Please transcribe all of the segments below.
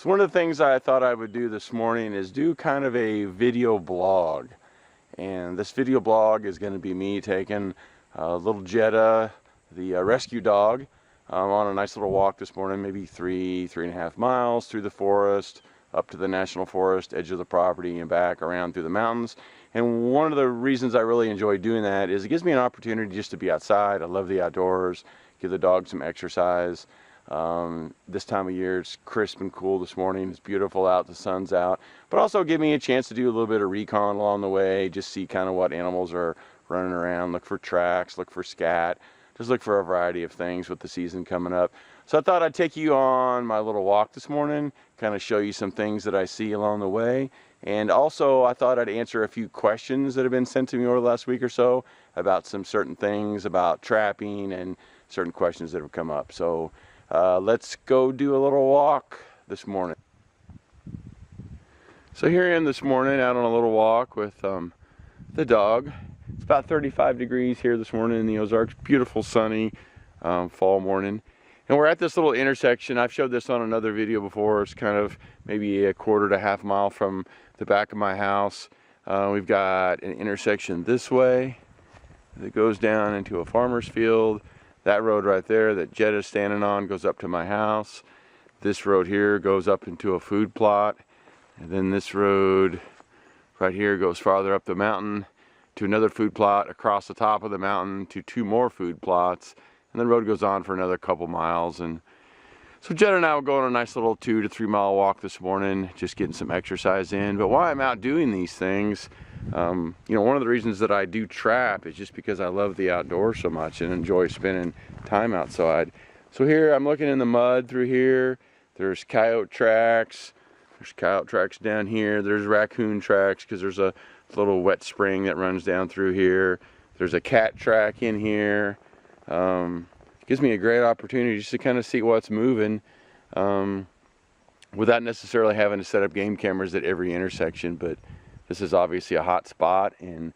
So one of the things I thought I would do this morning is do kind of a video blog. And this video blog is going to be me taking little Jetta, the rescue dog, on a nice little walk this morning, maybe 3.5 miles through the forest, up to the national forest, edge of the property, and back around through the mountains. And one of the reasons I really enjoy doing that is it gives me an opportunity just to be outside. I love the outdoors, give the dog some exercise. This time of year it's crisp and cool this morning, it's beautiful out, the sun's out, but also give me a chance to do a little bit of recon along the way, just see kind of what animals are running around, look for tracks, look for scat, just look for a variety of things with the season coming up. So I thought I'd take you on my little walk this morning, kind of show you some things that I see along the way, and also I thought I'd answer a few questions that have been sent to me over the last week or so about some certain things about trapping and certain questions that have come up. So let's go do a little walk this morning. So here I am this morning out on a little walk with the dog. It's about 35 degrees here this morning in the Ozarks. Beautiful sunny fall morning. And we're at this little intersection. I've showed this on another video before. It's kind of maybe a quarter to half mile from the back of my house. We've got an intersection this way that goes down into a farmer's field. That road right there that Jetta's standing on goes up to my house. This road here goes up into a food plot. And then this road right here goes farther up the mountain to another food plot, across the top of the mountain to 2 more food plots. And the road goes on for another couple miles. And so Jetta and I will go on a nice little 2 to 3 mile walk this morning, just getting some exercise in. But while I'm out doing these things, you know, one of the reasons that I do trap is just because I love the outdoors so much and enjoy spending time outside. So here I'm looking in the mud through here. There's coyote tracks. There's coyote tracks down here. There's raccoon tracks because there's a little wet spring that runs down through here. There's a cat track in here. Gives me a great opportunity just to kind of see what's moving without necessarily having to set up game cameras at every intersection. But this is obviously a hot spot, and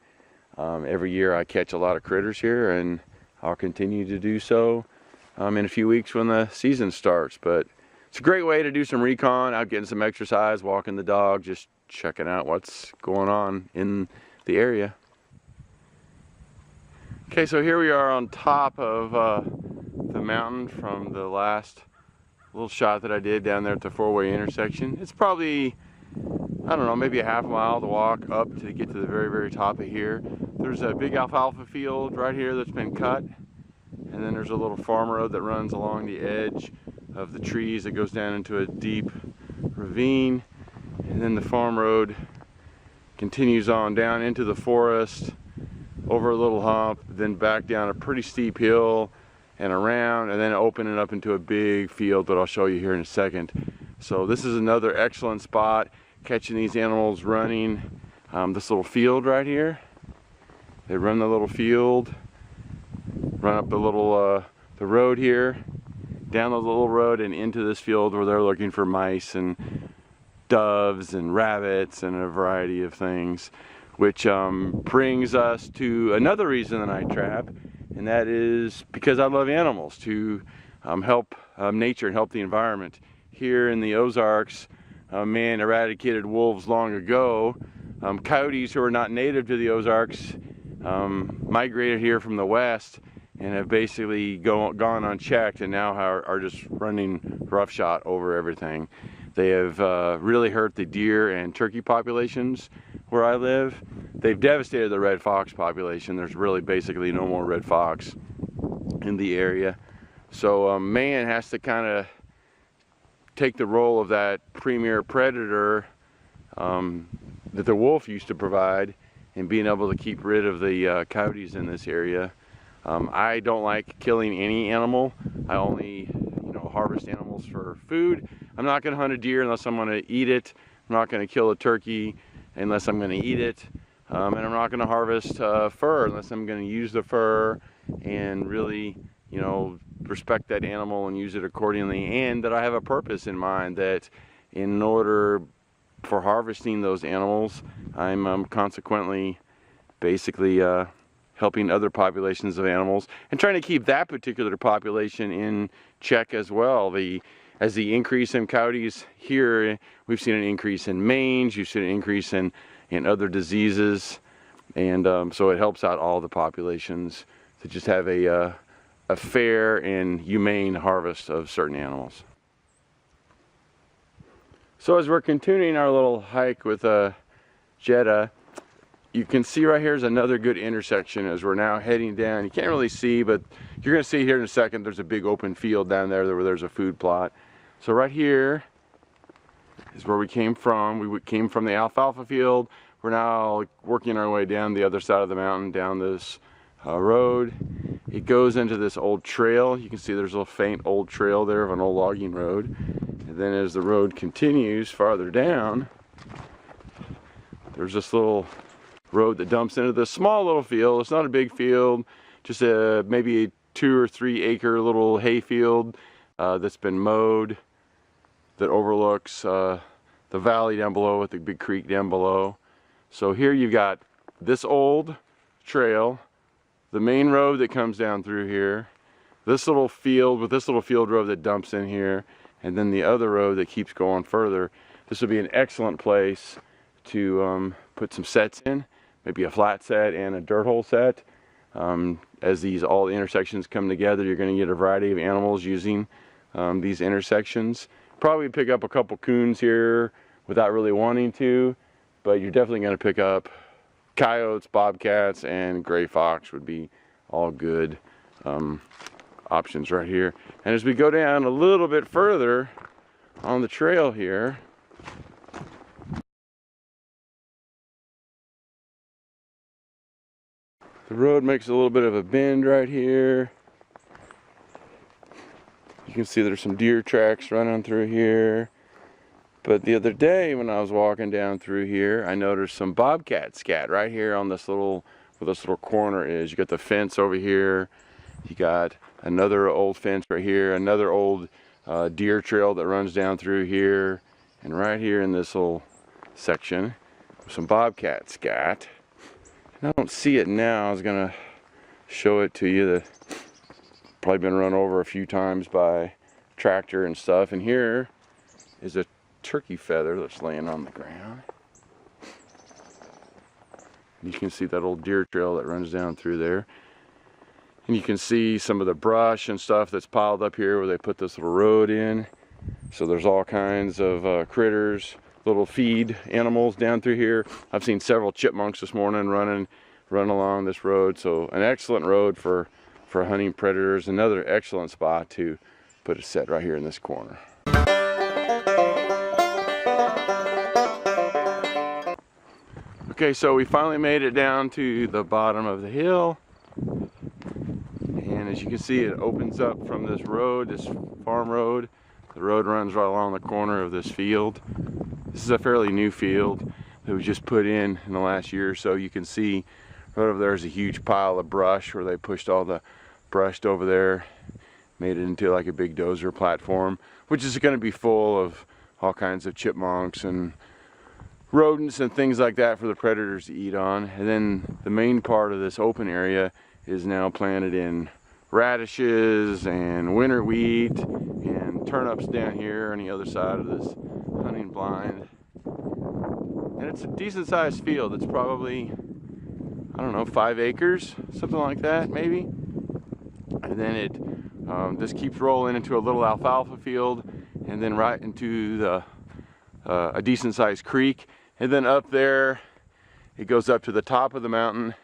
every year I catch a lot of critters here, and I'll continue to do so in a few weeks when the season starts. But it's a great way to do some recon, out getting some exercise, walking the dog, just checking out what's going on in the area. Okay, so here we are on top of the mountain from the last little shot that I did down there at the 4-way intersection. It's probably, I don't know, maybe a half mile to walk up to get to the very, very top of here. There's a big alfalfa field right here that's been cut. And then there's a little farm road that runs along the edge of the trees that goes down into a deep ravine. And then the farm road continues on down into the forest, over a little hump, then back down a pretty steep hill and around, and then opening up into a big field that I'll show you here in a second. So this is another excellent spot, catching these animals running this little field right here. They run the little field, run up the little the road here, down the little road and into this field where they're looking for mice and doves and rabbits and a variety of things, which brings us to another reason that I trap, and that is because I love animals, to help nature and help the environment. Here in the Ozarks, man eradicated wolves long ago. Coyotes who are not native to the Ozarks migrated here from the west and have basically gone unchecked, and now are just running roughshod over everything. They have really hurt the deer and turkey populations where I live. They've devastated the red fox population. There's really basically no more red fox in the area. So man has to kind of take the role of that premier predator that the wolf used to provide, and being able to keep rid of the coyotes in this area. I don't like killing any animal. I only harvest animals for food. I'm not going to hunt a deer unless I'm going to eat it. I'm not going to kill a turkey unless I'm going to eat it. And I'm not going to harvest fur unless I'm going to use the fur and really, respect that animal and use it accordingly. And that I have a purpose in mind, that in order for harvesting those animals, I'm consequently basically helping other populations of animals and trying to keep that particular population in check as well. The as the increase in coyotes here, we've seen an increase in mange, you've seen an increase in other diseases, and so it helps out all the populations to just have a fair and humane harvest of certain animals. So as we're continuing our little hike with Jetta, you can see right here is another good intersection as we're now heading down. You can't really see, but you're going to see here in a second, there's a big open field down there where there's a food plot. So right here is where we came from. We came from the alfalfa field. We're now working our way down the other side of the mountain, down this road. It goes into this old trail. You can see there's a little faint old trail there of an old logging road. And then as the road continues farther down, there's this little road that dumps into this small little field. It's not a big field, just maybe a 2 or 3 acre little hay field that's been mowed, that overlooks the valley down below with the big creek down below. So here you've got this old trail, the main road that comes down through here, this little field with this little field road that dumps in here, and then the other road that keeps going further. This would be an excellent place to put some sets in, maybe a flat set and a dirt hole set. As all the intersections come together, you're going to get a variety of animals using these intersections. Probably pick up a couple coons here without really wanting to, but you're definitely going to pick up coyotes, bobcats, and gray fox would be all good options right here. And as we go down a little bit further on the trail here, the road makes a little bit of a bend right here. You can see there's some deer tracks running through here. But the other day when I was walking down through here, I noticed some bobcat scat right here on this little, where this little corner is. You got the fence over here. You got another old fence right here, another old deer trail that runs down through here. And right here in this little section, some bobcat scat. I don't see it now. I was gonna show it to you. That probably been run over a few times by tractor and stuff. And here is a turkey feather that's laying on the ground. You can see that old deer trail that runs down through there. And you can see some of the brush and stuff that's piled up here where they put this little road in. So there's all kinds of critters, little feed animals down through here. I've seen several chipmunks this morning run along this road. So an excellent road for hunting predators. Another excellent spot to put a set right here in this corner. Okay, so we finally made it down to the bottom of the hill. And as you can see, it opens up from this road, this farm road. The road runs right along the corner of this field. This is a fairly new field that was just put in the last year or so. You can see right over there is a huge pile of brush where they pushed all the brush over there, made it into like a big dozer platform, which is going to be full of all kinds of chipmunks and rodents and things like that for the predators to eat on. And then the main part of this open area is now planted in radishes and winter wheat and turnips down here on the other side of this hunting blind. And it's a decent sized field. It's probably, I don't know, 5 acres, something like that maybe. And then it this keeps rolling into a little alfalfa field, and then right into the a decent sized creek. And then up there it goes up to the top of the mountain.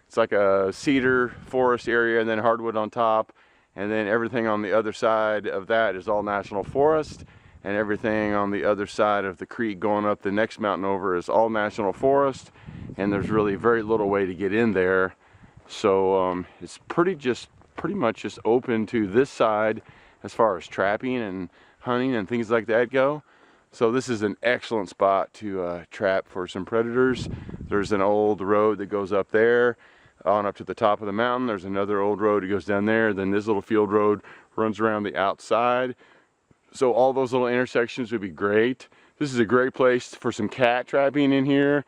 It's like a cedar forest area, and then hardwood on top, and then everything on the other side of that is all national forest, and everything on the other side of the creek going up the next mountain over is all national forest. And there's really very little way to get in there, so it's pretty much just open to this side as far as trapping and hunting and things like that go. So this is an excellent spot to trap for some predators. There's an old road that goes up there on up to the top of the mountain. There's another old road that goes down there. Then this little field road runs around the outside. So all those little intersections would be great. This is a great place for some cat trapping in here.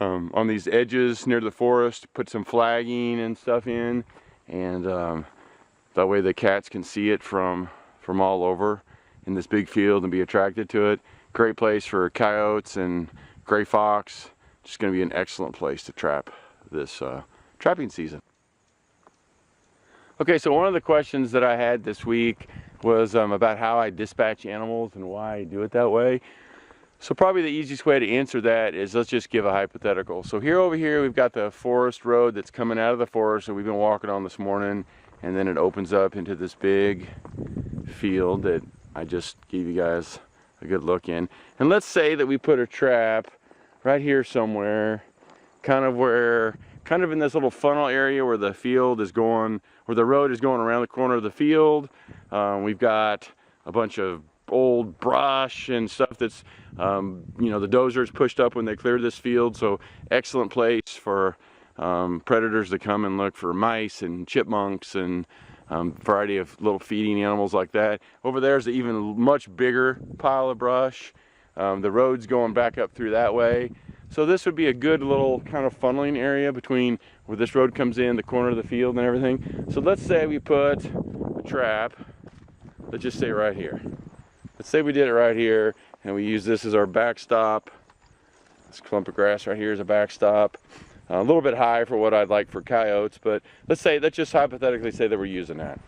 On these edges near the forest, put some flagging and stuff in, and that way the cats can see it from all over. in this big field and be attracted to it. Great place for coyotes and gray fox. Just going to be an excellent place to trap this trapping season. Okay, so one of the questions that I had this week was about how I dispatch animals and why I do it that way. So probably the easiest way to answer that is, let's just give a hypothetical. So over here we've got the forest road that's coming out of the forest that we've been walking on this morning, and then it opens up into this big field that I just gave you guys a good look in. And let's say that we put a trap right here somewhere, kind of in this little funnel area where the field is going, where the road is going around the corner of the field. We've got a bunch of old brush and stuff that's, you know, the dozers pushed up when they cleared this field. So excellent place for predators to come and look for mice and chipmunks and variety of little feeding animals like that. Over there's an even much bigger pile of brush. The road's going back up through that way. So this would be a good little kind of funneling area between where this road comes in, the corner of the field and everything. So let's say we put a trap, let's just say right here. Let's say we did it right here and we use this as our backstop. This clump of grass right here is a backstop. A little bit high for what I'd like for coyotes, but let's just hypothetically say that we're using that.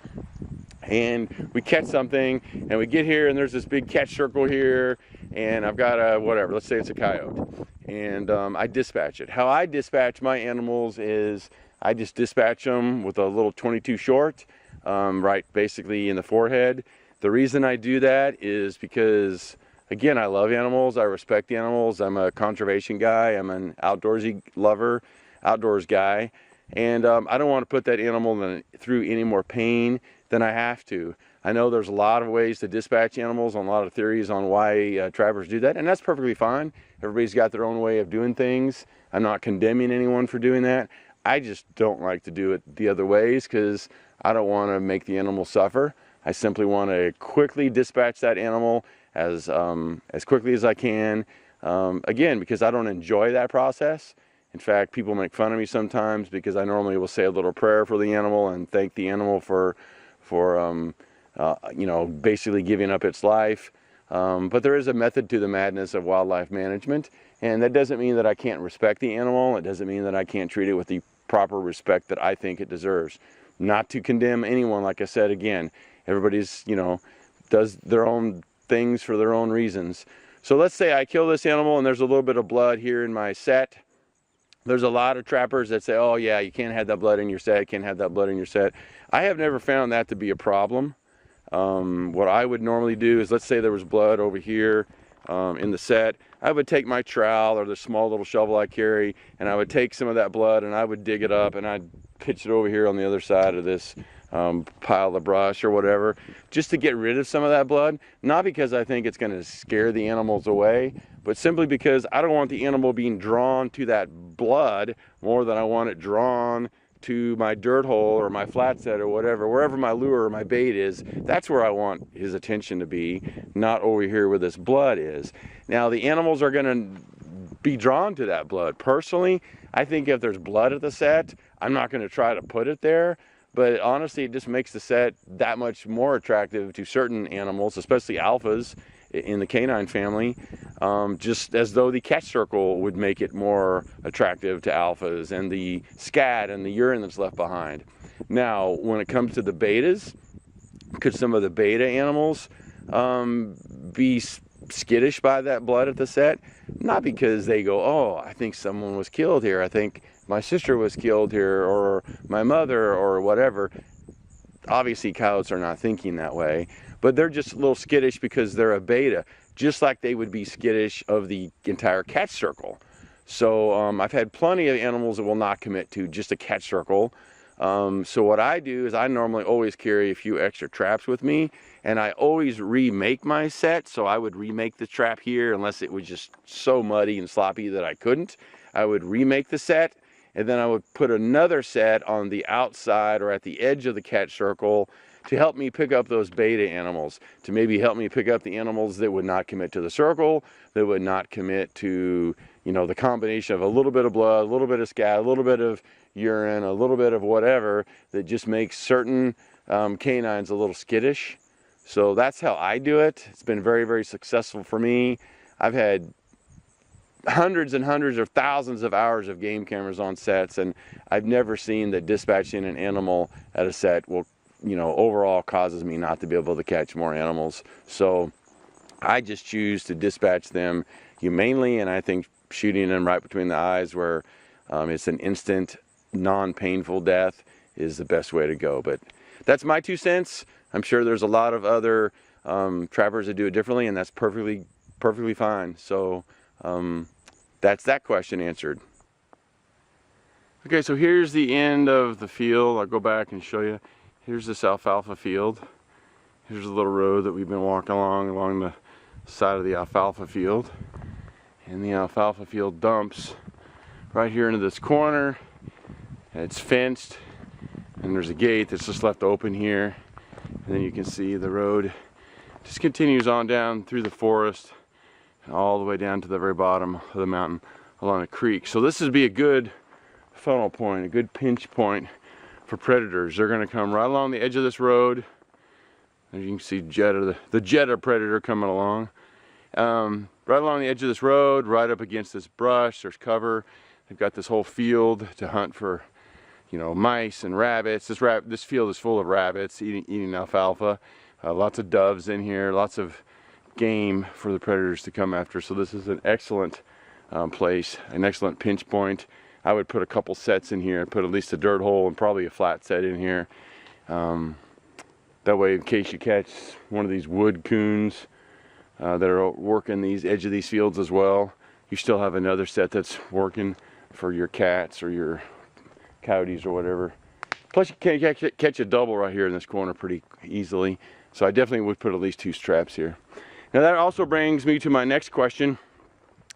And we catch something and we get here and there's this big catch circle here, and I've got a whatever, let's say it's a coyote, and I dispatch it. How I dispatch my animals is I just dispatch them with a little 22 short, right basically in the forehead. The reason I do that is because, again, I love animals, I respect the animals, I'm a conservation guy, I'm an outdoorsy lover, outdoors guy, and I don't want to put that animal through any more pain than I have to. I know there's a lot of ways to dispatch animals, and a lot of theories on why trappers do that, and that's perfectly fine. Everybody's got their own way of doing things. I'm not condemning anyone for doing that. I just don't like to do it the other ways because I don't want to make the animal suffer. I simply want to quickly dispatch that animal as quickly as I can. Again, because I don't enjoy that process. In fact, people make fun of me sometimes because I normally will say a little prayer for the animal and thank the animal for you know, basically giving up its life. But there is a method to the madness of wildlife management, and that doesn't mean that I can't respect the animal. It doesn't mean that I can't treat it with the proper respect that I think it deserves. Not to condemn anyone, like I said, again, everybody's, you know, does their own things for their own reasons. So let's say I kill this animal and there's a little bit of blood here in my set. There's a lot of trappers that say, oh yeah, you can't have that blood in your set, you can't have that blood in your set. I have never found that to be a problem. What I would normally do is, let's say there was blood over here in the set, I would take my trowel or the small little shovel I carry, and I would take some of that blood and I would dig it up and I'd pitch it over here on the other side of this pile of brush or whatever, just to get rid of some of that blood. Not because I think it's going to scare the animals away, but simply because I don't want the animal being drawn to that blood more than I want it drawn to my dirt hole or my flat set or whatever, wherever my lure or my bait is. That's where I want his attention to be, not over here where this blood is. Now the animals are going to be drawn to that blood. Personally, I think if there's blood at the set, I'm not going to try to put it there. But honestly, it just makes the set that much more attractive to certain animals, especially alphas in the canine family, just as though the catch circle would make it more attractive to alphas, and the scat and the urine that's left behind. Now, when it comes to the betas, could some of the beta animals be skittish by that blood at the set? Not because they go, oh, I think someone was killed here, I think my sister was killed here, or my mother, or whatever. Obviously coyotes are not thinking that way, but they're just a little skittish because they're a beta, just like they would be skittish of the entire catch circle. So I've had plenty of animals that will not commit to just a catch circle. So what I do is I normally always carry a few extra traps with me, and I always remake my set. So I would remake the trap here unless it was just so muddy and sloppy that I couldn't. I would remake the set, and then I would put another set on the outside or at the edge of the catch circle to help me pick up those beta animals, to maybe help me pick up the animals that would not commit to the circle, that would not commit to, you know, the combination of a little bit of blood, a little bit of scat, a little bit of urine, a little bit of whatever, that just makes certain canines a little skittish. So that's how I do it. It's been very, very successful for me. I've had hundreds and hundreds or thousands of hours of game cameras on sets, and I've never seen that dispatching an animal at a set will, overall causes me not to be able to catch more animals. So I just choose to dispatch them humanely, and I think shooting them right between the eyes where it's an instant, non-painful death is the best way to go. But that's my 2 cents. I'm sure there's a lot of other trappers that do it differently, and that's perfectly fine. So that's that question answered. Okay, so here's the end of the field. I'll go back and show you. Here's this alfalfa field. Here's a little road that we've been walking along the side of the alfalfa field. And the alfalfa field dumps right here into this corner. And it's fenced, and there's a gate that's just left open here. And then you can see the road just continues on down through the forest and all the way down to the very bottom of the mountain along a creek. So this would be a good funnel point, a good pinch point for predators. They're going to come right along the edge of this road. As you can see, the Jetta predator coming along. Right along the edge of this road, right up against this brush, there's cover. They've got this whole field to hunt for, mice and rabbits. This field is full of rabbits eating alfalfa. Lots of doves in here, lots of game for the predators to come after. So this is an excellent place, an excellent pinch point. I would put a couple sets in here, put at least a dirt hole and probably a flat set in here. That way, in case you catch one of these wood coons that are working these edge of these fields as well, you still have another set that's working for your cats or your coyotes or whatever. Plus, you can catch a double right here in this corner pretty easily. So I definitely would put at least 2 straps here. Now that also brings me to my next question.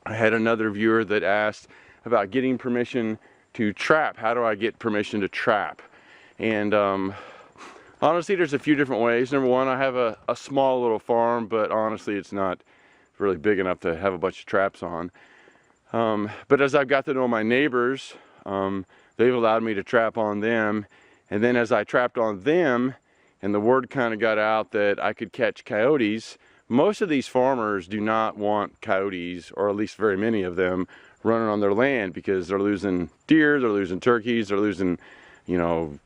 I had another viewer that asked about getting permission to trap. How do I get permission to trap? And honestly, there's a few different ways. Number one, I have a small little farm, but honestly, it's not really big enough to have a bunch of traps on. But as I've got to know my neighbors, they've allowed me to trap on them. And then as I trapped on them, and the word kind of got out that I could catch coyotes, most of these farmers do not want coyotes, or at least very many of them, running on their land because they're losing deer, they're losing turkeys, they're losing, one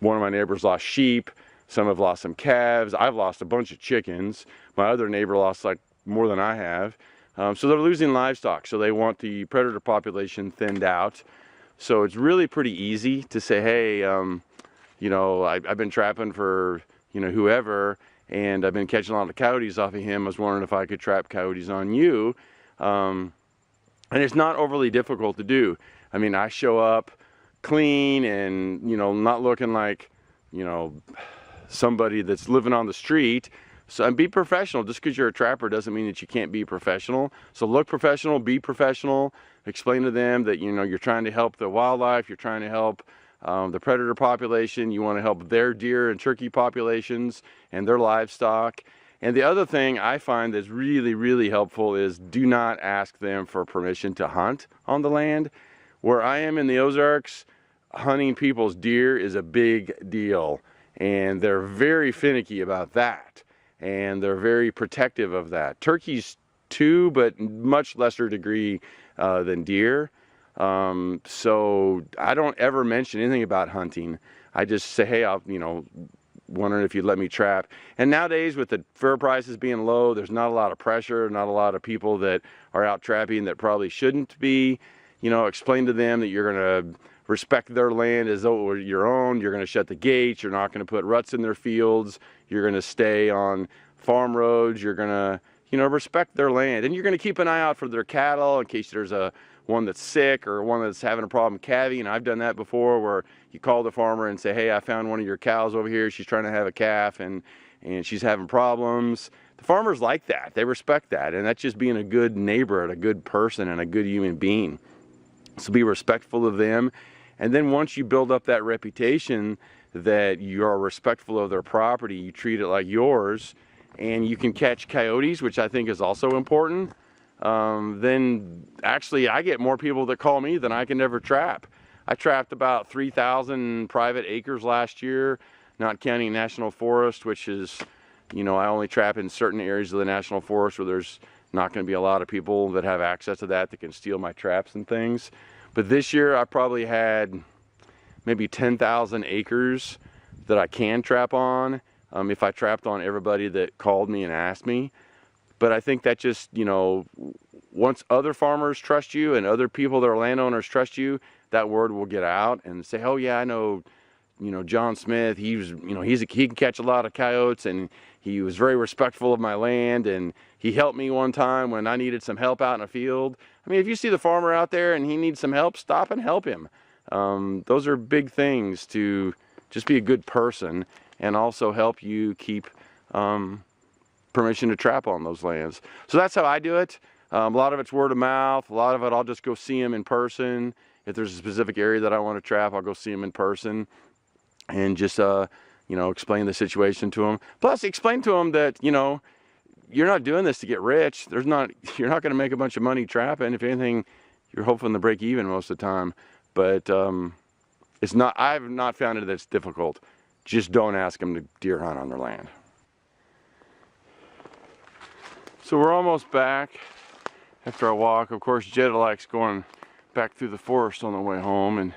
of my neighbors lost sheep, some have lost some calves, I've lost a bunch of chickens, my other neighbor lost like more than I have. So they're losing livestock, so they want the predator population thinned out. So it's really pretty easy to say, hey, I've been trapping for, whoever, and I've been catching a lot of coyotes off of him. I was wondering if I could trap coyotes on you. And it's not overly difficult to do. I mean, I show up clean and, not looking like, somebody that's living on the street. So, and be professional. Just because you're a trapper doesn't mean that you can't be professional. So look professional, be professional. Explain to them that, you're trying to help the wildlife, you're trying to help the predator population, you want to help their deer and turkey populations and their livestock. And the other thing I find that's really, really helpful is do not ask them for permission to hunt on the land. Where I am in the Ozarks, hunting people's deer is a big deal. And they're very finicky about that. And they're very protective of that. Turkeys too, but much lesser degree than deer. So I don't ever mention anything about hunting. I just say, hey, I'll, wondering if you'd let me trap. And nowadays with the fur prices being low, there's not a lot of pressure, not a lot of people that are out trapping that probably shouldn't be. Explain to them that you're going to respect their land as though it were your own. You're going to shut the gates. You're not going to put ruts in their fields. You're going to stay on farm roads. You're going to, respect their land. And you're going to keep an eye out for their cattle in case there's one that's sick or one that's having a problem calving. And I've done that before where you call the farmer and say, hey, I found one of your cows over here. She's trying to have a calf and she's having problems. The farmers like that. They respect that. And that's just being a good neighbor and a good person and a good human being. So be respectful of them. And then once you build up that reputation that you are respectful of their property, you treat it like yours, and you can catch coyotes, which I think is also important, then actually I get more people that call me than I can ever trap. I trapped about 3,000 private acres last year, not counting National Forest, which is, You know, I only trap in certain areas of the national forest where there's not going to be a lot of people that have access to that can steal my traps and things. But this year I probably had maybe 10,000 acres that I can trap on, if I trapped on everybody that called me and asked me. But I think that just, you know, once other farmers trust you and other people that are landowners trust you, that word will get out and say, oh yeah, I know, you know, John Smith, he can catch a lot of coyotes, and he was very respectful of my land, and he helped me one time when I needed some help out in a field. I mean, if you see the farmer out there and he needs some help, stop and help him. Those are big things, to just be a good person and also help you keep permission to trap on those lands. So that's how I do it. A lot of it's word of mouth. A lot of it I'll just go see them in person. If there's a specific area that I want to trap, I'll go see them in person and just you know, explain the situation to them. Plus explain to them that, you know, you're not doing this to get rich. You're not going to make a bunch of money trapping. If anything, you're hoping to break even most of the time. But it's not, I've not found it that's difficult. Just don't ask them to deer hunt on their land. So we're almost back after our walk. Of course, Jetta likes going back through the forest on the way home, and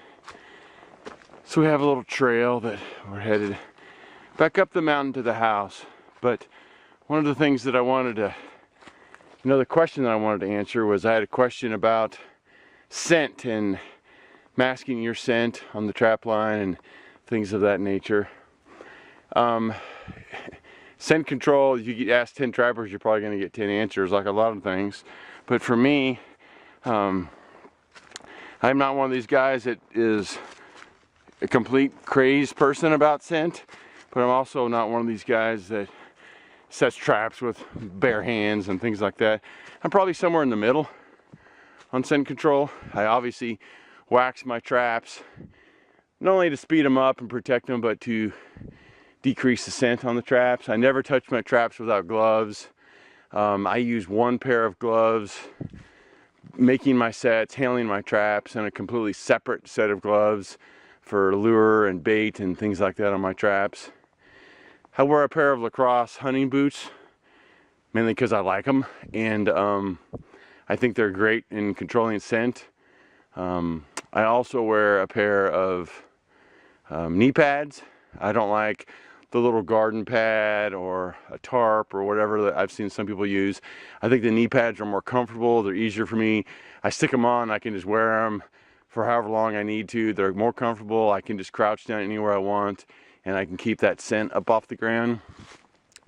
so we have a little trail that we're headed back up the mountain to the house. But one of the things that I wanted to, another question that I wanted to answer was, I had a question about scent and masking your scent on the trap line and things of that nature. Scent control, if you ask 10 trappers, you're probably going to get 10 answers, like a lot of things. But for me, I'm not one of these guys that is a complete crazed person about scent, but I'm also not one of these guys that sets traps with bare hands and things like that. I'm probably somewhere in the middle on scent control. I obviously wax my traps, not only to speed them up and protect them, but to decrease the scent on the traps. I never touch my traps without gloves. I use one pair of gloves making my sets, handling my traps, and a completely separate set of gloves for lure and bait and things like that on my traps. I wear a pair of lacrosse hunting boots, mainly because I like them, and I think they're great in controlling scent. I also wear a pair of knee pads. I don't like the little garden pad or a tarp or whatever that I've seen some people use. I think the knee pads are more comfortable. They're easier for me. I stick them on. I can just wear them for however long I need to. They're more comfortable. I can just crouch down anywhere I want, and I can keep that scent up off the ground.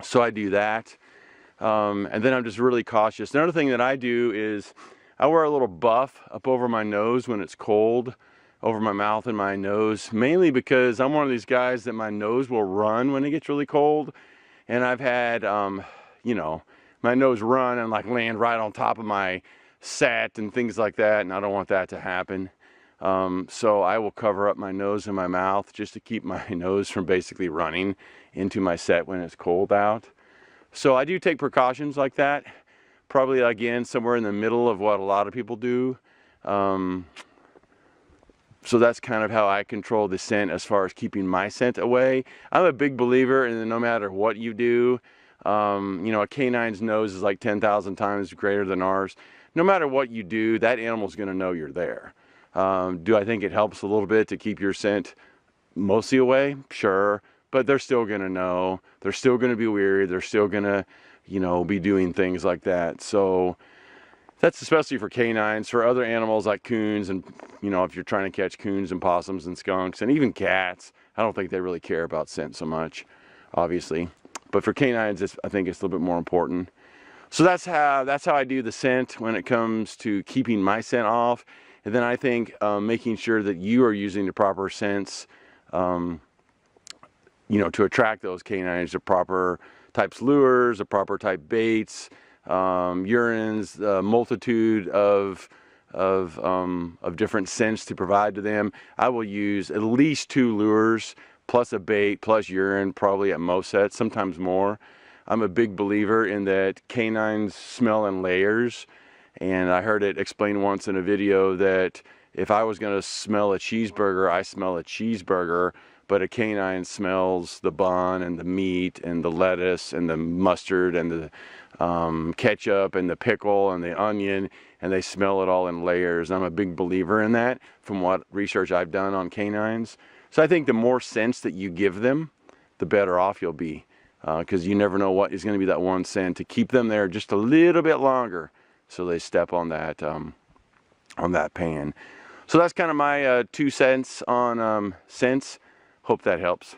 So I do that. And then I'm just really cautious. Another thing that I do is I wear a little buff up over my nose when it's cold, over my mouth and my nose, mainly because I'm one of these guys that my nose will run when it gets really cold. And I've had, you know, my nose run and like land right on top of my set and things like that, and I don't want that to happen. So I will cover up my nose and my mouth just to keep my nose from basically running into my set when it's cold out. So I do take precautions like that, probably again somewhere in the middle of what a lot of people do. So that's kind of how I control the scent as far as keeping my scent away. I'm a big believer in no matter what you do, you know, a canine's nose is like 10,000 times greater than ours. No matter what you do, that animal's going to know you're there. Do I think it helps a little bit to keep your scent mostly away? Sure, but they're still going to know. They're still going to be weary. They're still going to, you know, be doing things like that. So that's especially for canines. For other animals like coons, and you know, if you're trying to catch coons and possums and skunks and even cats, I don't think they really care about scent so much, obviously. But for canines, I think it's a little bit more important. So that's how I do the scent when it comes to keeping my scent off. And then I think making sure that you are using the proper scents, you know, to attract those canines, the proper types lures, the proper type baits, urines, a multitude of different scents to provide to them. I will use at least 2 lures plus a bait plus urine, probably at most sets, sometimes more. I'm a big believer in that canines smell in layers, and I heard it explained once in a video that if I was going to smell a cheeseburger, I smell a cheeseburger, but a canine smells the bun and the meat and the lettuce and the mustard and the ketchup and the pickle and the onion, and they smell it all in layers. I'm a big believer in that from what research I've done on canines. So I think the more scents that you give them, the better off you'll be, because you never know what is going to be that one scent to keep them there just a little bit longer, so they step on that pan. So that's kind of my 2 cents on scents. Hope that helps.